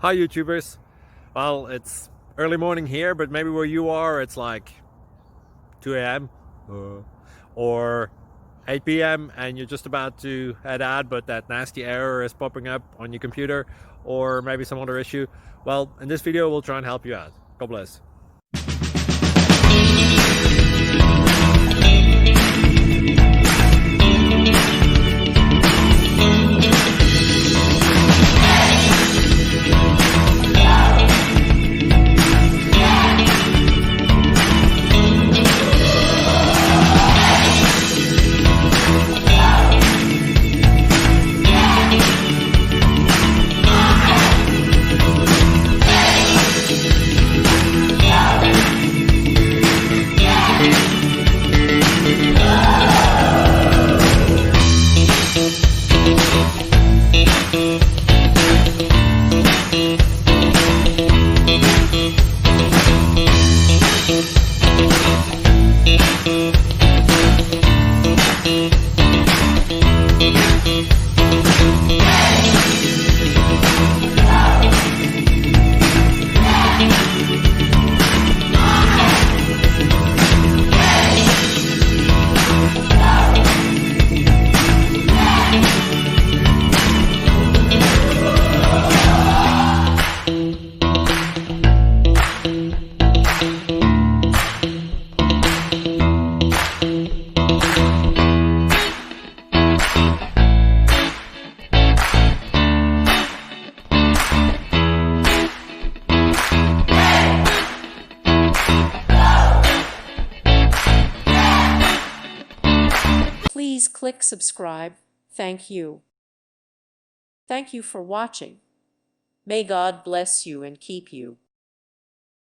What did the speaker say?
Hi YouTubers. Well, it's early morning here, but maybe where you are it's like 2 a.m. or 8 p.m. and you're just about to head out, but that nasty error is popping up on your computer, or maybe some other issue. Well, in this video we'll try and help you out. God bless. Please click subscribe. Thank you. Thank you for watching. May God bless you and keep you.